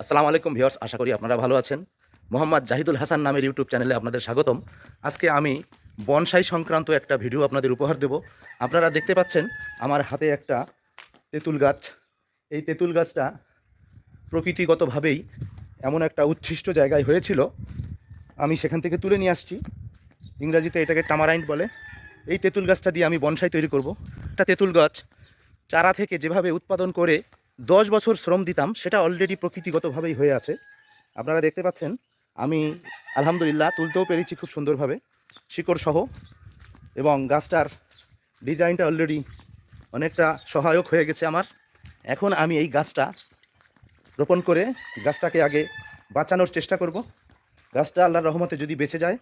আসসালামু আলাইকুম ভিউয়ার্স, আশা করি আপনারা ভালো আছেন। মোহাম্মদ জাহিদুল হাসান নামের ইউটিউব চ্যানেলে আপনাদের স্বাগতম। আজকে আমি বনসাই সংক্রান্ত একটা ভিডিও আপনাদের উপহার দেব। আপনারা দেখতে পাচ্ছেন আমার হাতে একটা তেঁতুল গাছ। এই তেঁতুল গাছটা প্রকৃতিগতভাবেই এমন একটা উচ্ছিষ্ট জায়গায় হয়েছিল, আমি সেখান থেকে তুলে নিয়ে আসছি। ইংরাজিতে এটাকে টামারাইন্ড বলে। এই তেঁতুল গাছটা দিয়ে আমি বনসাই তৈরি করব। একটা তেঁতুল গাছ চারা থেকে যেভাবে উৎপাদন করে 10 বছর শ্রম দিতাম, সেটা অলরেডি প্রকৃতিগতভাবেই হয়ে আছে। আপনারা দেখতে পাচ্ছেন আমি আলহামদুলিল্লাহ তুলতেও পেরেছি খুব সুন্দরভাবে, শিকড় সহ। এবং গাছটার ডিজাইনটা অলরেডি অনেকটা সহায়ক হয়ে গেছে আমার। এখন আমি এই গাছটা রোপণ করে গাছটাকে আগে বাঁচানোর চেষ্টা করব। গাছটা আল্লাহর রহমতে যদি বেঁচে যায়,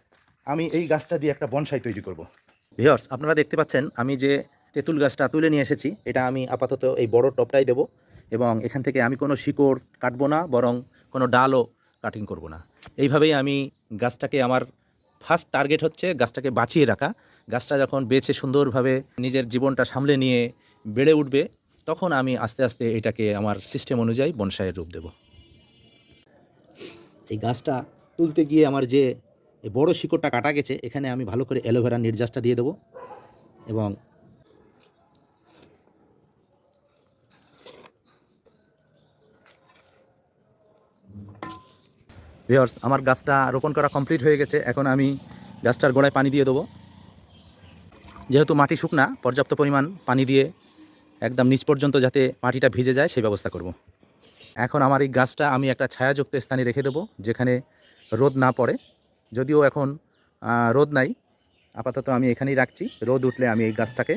আমি এই গাছটা দিয়ে একটা বনসাই তৈরি করব। ভিউয়ার্স, আপনারা দেখতে পাচ্ছেন আমি যে তেঁতুল গাছটা তুলে নিয়ে এসেছি, এটা আমি আপাতত এই বড় টবটাই দেব। এবং এখান থেকে আমি কোনো শিকড় কাটবো না, বরং কোনো ডালও কাটিং করব না। এইভাবেই আমি গাছটাকে, আমার ফার্স্ট টার্গেট হচ্ছে গাছটাকে বাঁচিয়ে রাখা। গাছটা যখন বেঁচে সুন্দরভাবে নিজের জীবনটা সামলে নিয়ে বেড়ে উঠবে, তখন আমি আস্তে আস্তে এটাকে আমার সিস্টেম অনুযায়ী বনসাইয়ের রূপ দেব। এই গাছটা তুলতে গিয়ে আমার যে এই বড় শিকড়টা কাটা গেছে, এখানে আমি ভালো করে অ্যালোভেরা নির্যাসটা দিয়ে দেবো। এবং ভিউয়ার্স, আমার গাছটা রোপণ করা কমপ্লিট হয়ে গেছে। এখন আমি গাছটার গোড়ায় পানি দিয়ে দেবো। যেহেতু মাটি শুকনা, পর্যাপ্ত পরিমাণ পানি দিয়ে একদম নিচ পর্যন্ত যাতে মাটিটা ভিজে যায় সেই ব্যবস্থা করব। এখন আমার এই গাছটা আমি একটা ছায়াযুক্ত স্থানে রেখে দেবো, যেখানে রোদ না পড়ে। যদিও এখন রোদ নাই, আপাতত আমি এখানেই রাখছি। রোদ উঠলে আমি এই গাছটাকে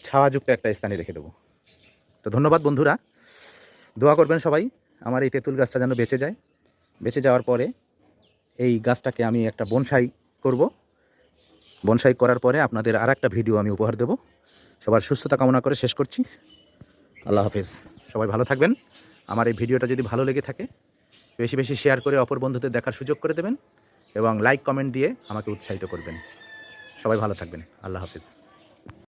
ছায়াযুক্ত একটা স্থানে রেখে দেবো। তো ধন্যবাদ বন্ধুরা, দোয়া করবেন সবাই আমার এই তেঁতুল গাছটা যেন বেঁচে যায়। বেঁচে যাওয়ার পরে এই গাছটাকে আমি একটা বনসাই করব। বনসাই করার পরে আপনাদের আর একটা ভিডিও আমি উপহার দেব। সবার সুস্থতা কামনা করে শেষ করছি। আল্লাহ হাফেজ। সবাই ভালো থাকবেন। আমার এই ভিডিওটা যদি ভালো লেগে থাকে, বেশি বেশি শেয়ার করে অপর বন্ধুদের দেখার সুযোগ করে দেবেন এবং লাইক কমেন্ট দিয়ে আমাকে উৎসাহিত করবেন। সবাই ভালো থাকবেন। আল্লাহ হাফেজ।